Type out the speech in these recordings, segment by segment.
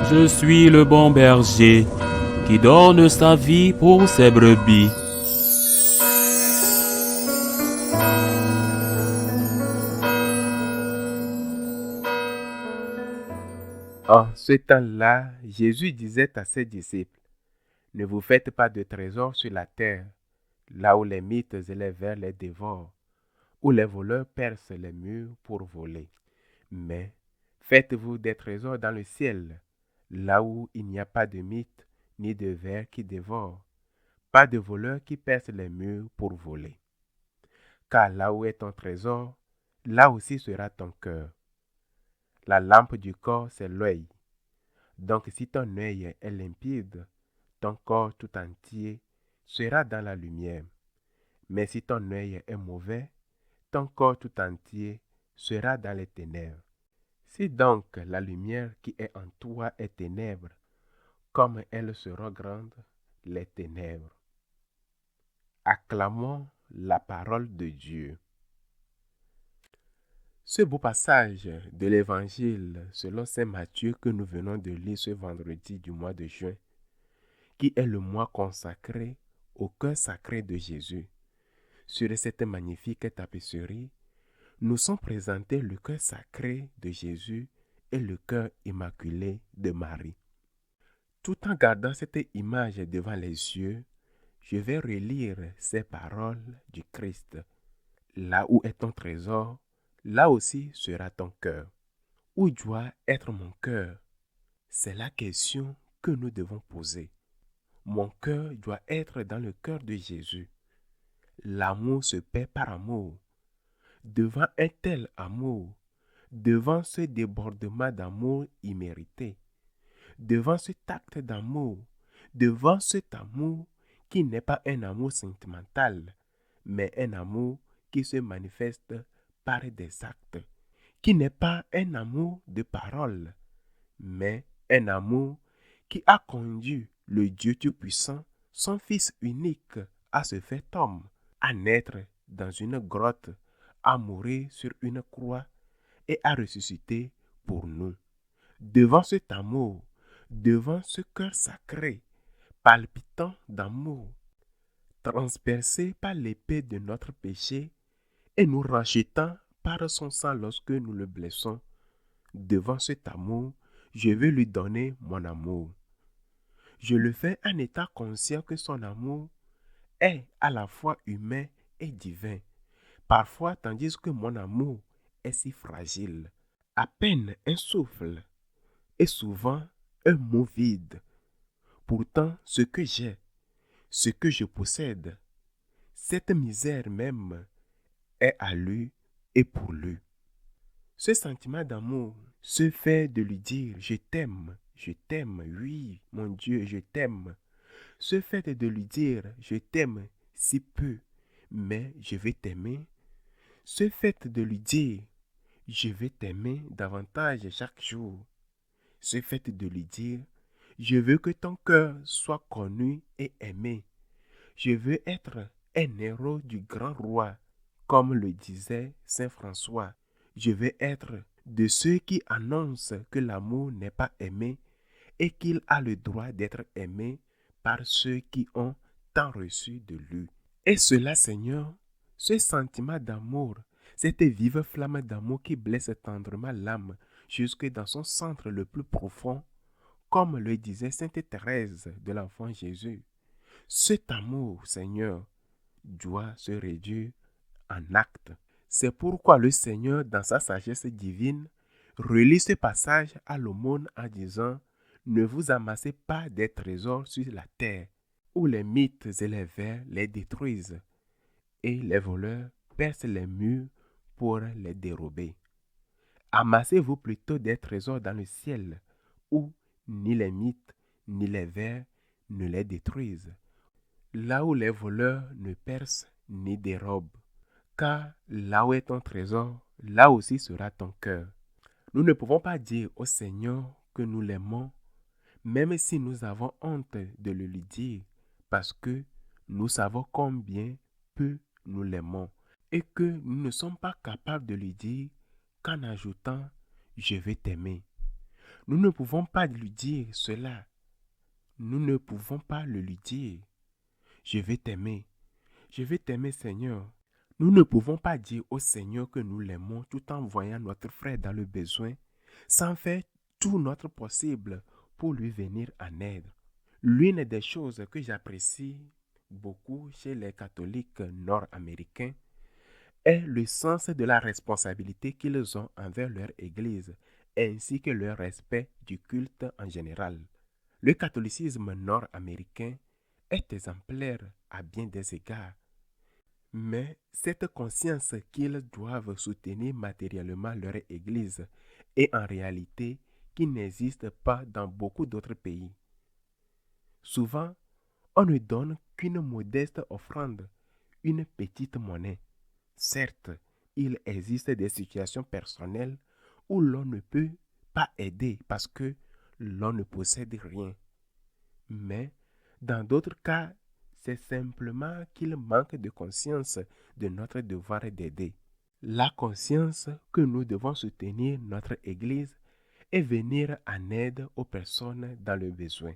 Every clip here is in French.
Je suis le bon berger qui donne sa vie pour ses brebis. En ce temps-là, Jésus disait à ses disciples, ne vous faites pas de trésors sur la terre, là où les mythes et les vers les dévorent, où les voleurs percent les murs pour voler. Mais faites-vous des trésors dans le ciel, là où il n'y a pas de mythes ni de vers qui dévorent, pas de voleurs qui percent les murs pour voler. Car là où est ton trésor, là aussi sera ton cœur. La lampe du corps, c'est l'œil. Donc si ton œil est limpide, ton corps tout entier sera dans la lumière. Mais si ton œil est mauvais, ton corps tout entier sera dans les ténèbres. Si donc la lumière qui est en toi est ténèbre, comme elles seront grandes, les ténèbres. Acclamons la parole de Dieu. Ce beau passage de l'Évangile selon saint Matthieu que nous venons de lire ce vendredi du mois de juin, qui est le mois consacré au cœur sacré de Jésus. Sur cette magnifique tapisserie, nous sont présentés le cœur sacré de Jésus et le cœur immaculé de Marie. Tout en gardant cette image devant les yeux, je vais relire ces paroles du Christ. Là où est ton trésor, là aussi sera ton cœur. Où doit être mon cœur? C'est la question que nous devons poser. Mon cœur doit être dans le cœur de Jésus. L'amour se paie par amour. Devant un tel amour, devant ce débordement d'amour immérité, devant cet acte d'amour, devant cet amour qui n'est pas un amour sentimental, mais un amour qui se manifeste par des actes, qui n'est pas un amour de parole, mais un amour qui a conduit le Dieu Tout-Puissant, son Fils unique, à se faire homme, à naître dans une grotte, à mourir sur une croix et à ressusciter pour nous. Devant cet amour, devant ce cœur sacré, palpitant d'amour, transpercé par l'épée de notre péché et nous rachetant par son sang lorsque nous le blessons, devant cet amour, je veux lui donner mon amour. Je le fais en étant conscient que son amour est à la fois humain et divin. Parfois, tandis que mon amour est si fragile, à peine un souffle et souvent un mot vide. Pourtant, ce que j'ai, ce que je possède, cette misère même est à lui et pour lui. Ce sentiment d'amour, ce fait de lui dire je t'aime, oui, mon Dieu, je t'aime. Ce fait de lui dire je t'aime si peu, mais je vais t'aimer. Ce fait de lui dire je vais t'aimer davantage chaque jour. Ce fait de lui dire je veux que ton cœur soit connu et aimé. Je veux être un héros du grand roi, comme le disait saint François. Je veux être de ceux qui annoncent que l'amour n'est pas aimé et qu'il a le droit d'être aimé par ceux qui ont tant reçu de lui. Et cela, Seigneur, ce sentiment d'amour, cette vive flamme d'amour qui blesse tendrement l'âme jusque dans son centre le plus profond, comme le disait sainte Thérèse de l'Enfant Jésus. Cet amour, Seigneur, doit se réduire en actes. C'est pourquoi le Seigneur, dans sa sagesse divine, relie ce passage à l'aumône en disant « Ne vous amassez pas des trésors sur la terre, où les mythes et les vers les détruisent, et les voleurs percent les murs pour les dérober. Amassez-vous plutôt des trésors dans le ciel, où ni les mythes ni les vers ne les détruisent, là où les voleurs ne percent ni dérobent. Car là où est ton trésor, là aussi sera ton cœur. » Nous ne pouvons pas dire au Seigneur que nous l'aimons, même si nous avons honte de le lui dire, parce que nous savons combien peu nous l'aimons et que nous ne sommes pas capables de lui dire qu'en ajoutant « je vais t'aimer ». Nous ne pouvons pas lui dire cela. Nous ne pouvons pas le lui dire. Je vais t'aimer. Je vais t'aimer, Seigneur. Nous ne pouvons pas dire au Seigneur que nous l'aimons tout en voyant notre frère dans le besoin, sans faire tout notre possible pour lui venir en aide. L'une des choses que j'apprécie beaucoup chez les catholiques nord-américains est le sens de la responsabilité qu'ils ont envers leur Église, ainsi que leur respect du culte en général. Le catholicisme nord-américain est exemplaire à bien des égards, mais cette conscience qu'ils doivent soutenir matériellement leur Église est en réalité qui n'existe pas dans beaucoup d'autres pays. Souvent, on ne donne qu'une modeste offrande, une petite monnaie. Certes, il existe des situations personnelles où l'on ne peut pas aider parce que l'on ne possède rien. Mais dans d'autres cas, c'est simplement qu'il manque de conscience de notre devoir d'aider. La conscience que nous devons soutenir notre Église et venir en aide aux personnes dans le besoin.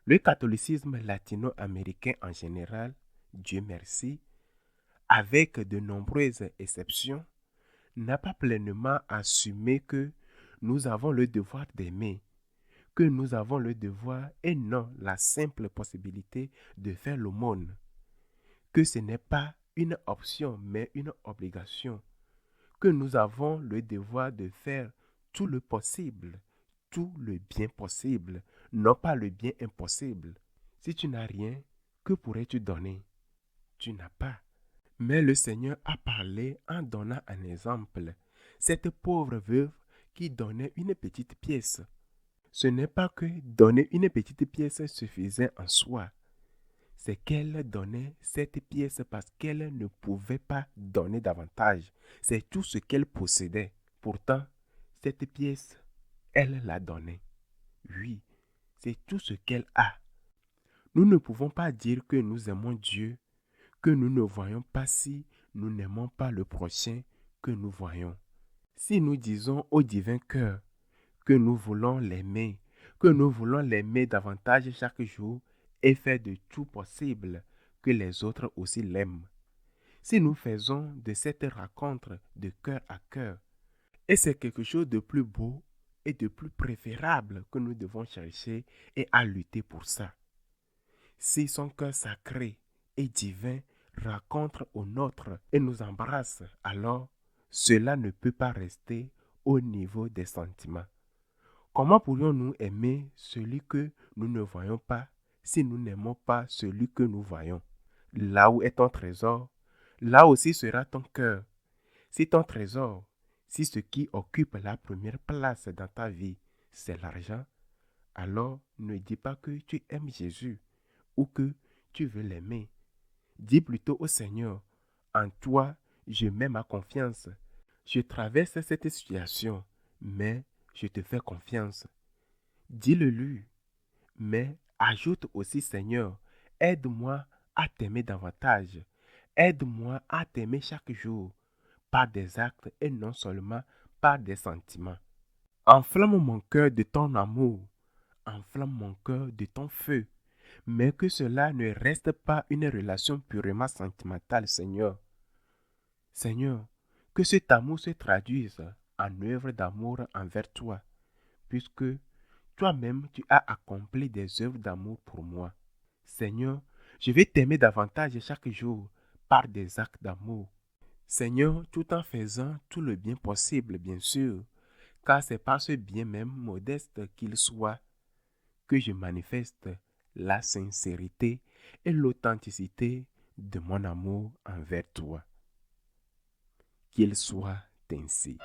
Le catholicisme latino-américain en général, Dieu merci, avec de nombreuses exceptions, n'a pas pleinement assumé que nous avons le devoir d'aimer, que nous avons le devoir et non la simple possibilité de faire l'aumône, que ce n'est pas une option mais une obligation, que nous avons le devoir de faire tout le possible, tout le bien possible, non pas le bien impossible. Si tu n'as rien, que pourrais-tu donner? Tu n'as pas. Mais le Seigneur a parlé en donnant un exemple. Cette pauvre veuve qui donnait une petite pièce. Ce n'est pas que donner une petite pièce suffisait en soi. C'est qu'elle donnait cette pièce parce qu'elle ne pouvait pas donner davantage. C'est tout ce qu'elle possédait. Pourtant, cette pièce, elle l'a donnée. Oui, c'est tout ce qu'elle a. Nous ne pouvons pas dire que nous aimons Dieu, que nous ne voyons pas si nous n'aimons pas le prochain que nous voyons. Si nous disons au divin cœur que nous voulons l'aimer davantage chaque jour et faire de tout possible que les autres aussi l'aiment. Si nous faisons de cette rencontre de cœur à cœur, et c'est quelque chose de plus beau et de plus préférable que nous devons chercher et à lutter pour ça. Si son cœur sacré et divin rencontre au nôtre et nous embrasse, alors cela ne peut pas rester au niveau des sentiments. Comment pourrions-nous aimer celui que nous ne voyons pas si nous n'aimons pas celui que nous voyons? Là où est ton trésor, là aussi sera ton cœur. Si ton trésor, si ce qui occupe la première place dans ta vie, c'est l'argent, alors ne dis pas que tu aimes Jésus ou que tu veux l'aimer. Dis plutôt au Seigneur, en toi, je mets ma confiance. Je traverse cette situation, mais je te fais confiance. Dis-le lui, mais ajoute aussi, Seigneur, aide-moi à t'aimer davantage. Aide-moi à t'aimer chaque jour, par des actes et non seulement par des sentiments. Enflamme mon cœur de ton amour, enflamme mon cœur de ton feu, mais que cela ne reste pas une relation purement sentimentale, Seigneur. Seigneur, que cet amour se traduise en œuvre d'amour envers toi, puisque toi-même tu as accompli des œuvres d'amour pour moi. Seigneur, je vais t'aimer davantage chaque jour par des actes d'amour. Seigneur, tout en faisant tout le bien possible, bien sûr, car c'est par ce bien même modeste qu'il soit que je manifeste la sincérité et l'authenticité de mon amour envers toi. Qu'il soit ainsi.